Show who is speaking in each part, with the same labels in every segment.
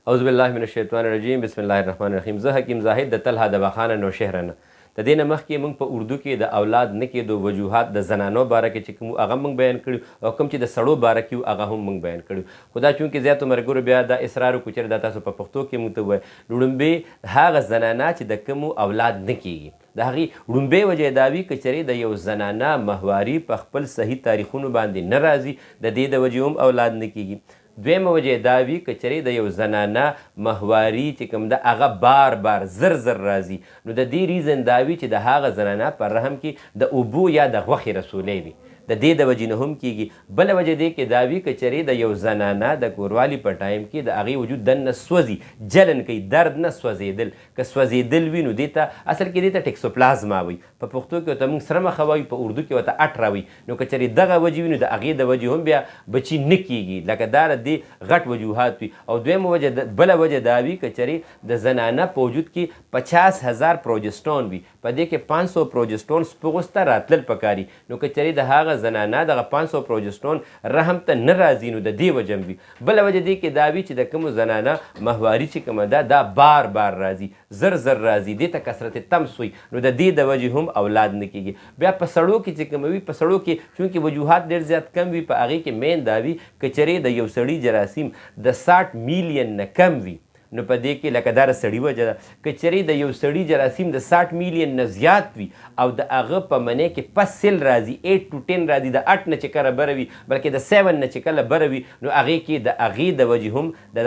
Speaker 1: اعوذ بالله من الشیطان الرجیم بسم الله الرحمن الرحیم. زه حکیم زاهد د طلحه د بخانه نوشهره نه. د دې نه مخکې موږ په اردو کې د اولاد نه کېدو وجوهات د زنانو باره کې چې کوم هغه موږ بیان کړي او کوم چې د سړو باره کې وو هغه هم موږ بیان کړي. خو دا چونکې زیاتو ملګرو بیا دا اصرار وکړو چې دا تاسو په پښتو کې موږ ته ووایي. لومړی هغه زنانه چې د کومو اولاد نه کېږي د هغې لومړۍ وجه دا وي که چېرې د یو زنانه مهواري په خپل صحیح تاریخونو باندې نه راځي د دې د وجې هم اولاد نه کېږي. دویمه وجه دا وي که چېرې د یو زنانه مهواري چې کوم ده هغه بار بار زر راځي نو د دې ریزن دا وي چې د هغه زنانه په رحم کې د اوبو یا د غوښې رسولی وي د دې د وجې نه هم کېږي. بله وجه دې کې دا وي که چېرې د یو زنانه د کوروالي په ټایم کې د هغې وجود دننه سوځي جلن کوي درد نه سوځېدل که سوځېدل وي نو دې ته اصل کې دې ته ټکسوپلازما وایي په پښتو کې ورته موږ سره مخه وایو په اردو کې ورته اټره وایي. نو که چېرې دغه وجې وي نو د هغې د وجې هم بیا بچي نه کېږي لکه دا د دې غټ وجوهات وي. او دویمه وجه بله وجه دا وي که چېرې د زنانه په وجود کې 50,000 پروجسټون وي په دې کې 500 پروجسټون سپغوس ته راتلل پکاري. نو که چېرې د هغه زنانه دغه 500 پروجسټون رحم ته نه راځي نو د دې وجه وي. بله وجه دې کې دا وي چې د کومو زنانه مهواري چې کومه ده دا بار بار راځي زر راځي دې ته کثرت تمس وي نو د دې د وجې هم اولاد نه کېږي. بیا په سړو کې چې کومه وي په سړو کې چونکې وجوهات ډېر زیات کم وي په هغې کې مین دا وي که چېرې د یو سړي جراثیم د 60 میلیون نه کم وي نو په دې کې لکه دا د سړي وجه ده. که چېرې د یو سړي جراثیم د 60 میلیون نه زیات وي او د هغه په منې کې پس سل راځي 8 to 10 راځي د 8 نه چې کله بره وي بلکې د 7 نه چې کله بره وي نو هغې کې د هغې د وجې هم د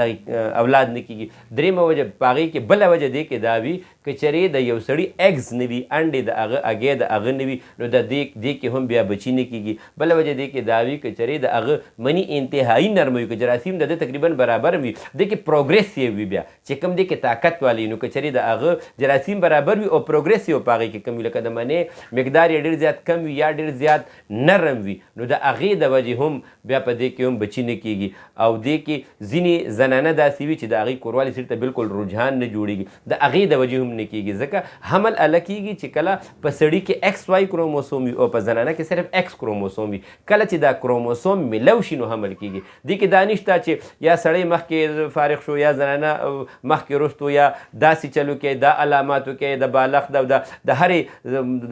Speaker 1: اولاد نه کېږي. درېیمه وجه په هغې کې بله وجه دې کې دا وي که چېرې د یو سړي اګز نه وي انډې د هغه هګۍ د هغه نه وي نو د دې کې هم بیا بچي نه کېږي. بله وجه دې کې دا وي که چېرې د هغه مني انتهایي نرمه وي که جراثیم د ده تقریبا برابر وي دې کې پروګریسیو وي بیا چې کوم دی کې طاقت والی نو که چېرې د هغه جراثیم برابر وي او پروګریسیو په هغې کې کم وي لکه د منې مقدار یې ډېر زیات کم وي یا ډېر زیات نرم وي نو د هغې د وجې هم بیا په دې کې هم بچي نه کېږي. او دې کې ځینې زنانه داسې وي چې د هغې کوروالي سړي ته بالکل رجحان نه جوړېږي د هغې د وجې هم نه کېږي ځکه حمل اله کېږي چې کله په سړي کې ایکس واي کروموسوم وي او په زنانه کې صرف ایکس کروموسوم وي. کله چې دا کروموسوم ملو شي نو حمل کېږي. دې کې دا نشته چې یا سړی مخکې فارغ شو یا زنانه مخکې رستو یا داسې چلو کې دا علاماتو کې د بالغ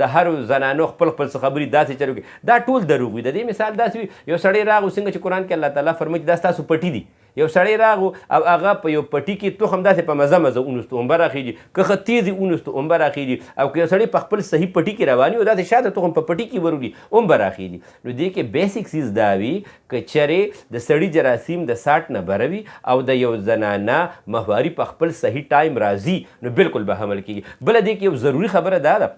Speaker 1: د هرو زنانو خپل څه خبرې داسې چلو کې دا ټول دروغ وي. د دې مثال داسې وي یو سړی راغو څنګه چې قرآن کې الله تعالی فرمایي دا ستاسو پټي دي. یو سړی راغو او هغه په یو پټي کې تخم داسې په مزه اونستو هم به راخیږي که ښه تیزې اونستو هم به راخیږي او که یو سړی په خپل صحیح پټي کې روان وي او داسې شاته تخم په پټي کې وروړي هم به راخیږي. نو دې کې بیسیک چیز دا وي که چېرې د سړي جراثیم د 60 نه بره وي او د یو زنانه مهواري په خپل صحیح ټایم راځي نو بالکل به حمل کېږي. بله دې کې یو ضروري خبره دا ده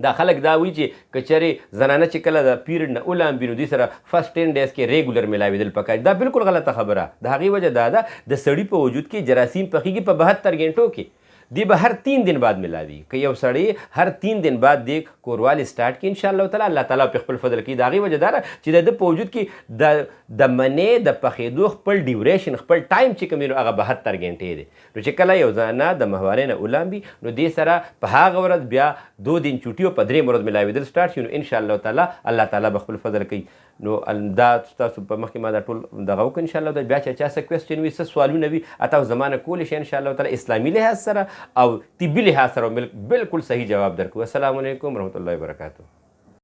Speaker 1: دا خلک دا وایي چې که چېرې زنانه چې کله د پیریډ نه ولامبي نو دوی سره فرست 10 ډیز کې ریګولر ملاوېدل پکار دا بالکل غلطه خبره. د هغې وجه دا ده د سړي په وجود کې جراثیم پخېږي په 72 غنټو کې دی به هر 3 दिन بعد ملاوي. که یو سړی هر 3 दिन بعد دی کوروالي سټارټ کړي انشاءالله تعالی الله تعالی په خپل فضل کې د هغې وجه دا ده چې د ده په وجود کې د منې د پخېدو خپل ډیوریشن خپل ټایم چې کوم دی نو هغه 72 غنټې دی. نو چې کله یو زنانه د مهوارۍ نه ولامبي نو دې سره په هغه ورځ بیا 2 दिन چوټي او په 3 ورځ ملاوېدل سټارټ شي نو انشاءالله تعالی الله تعالی به خپل فضل کوي. نو دا تاسو په مخکې ما دا ټول دغه وکړو انشاءالله تعالی. بیا چې چا څه کوېسچن وي څه سوالونه وي تاسو زما نه کولی شئ انشاءالله تعالی اسلامي لحاظ سره او طبي لحاظ سره بالکل صحیح جواب درکړو. السلام علیکم ورحمة الله وبرکاته.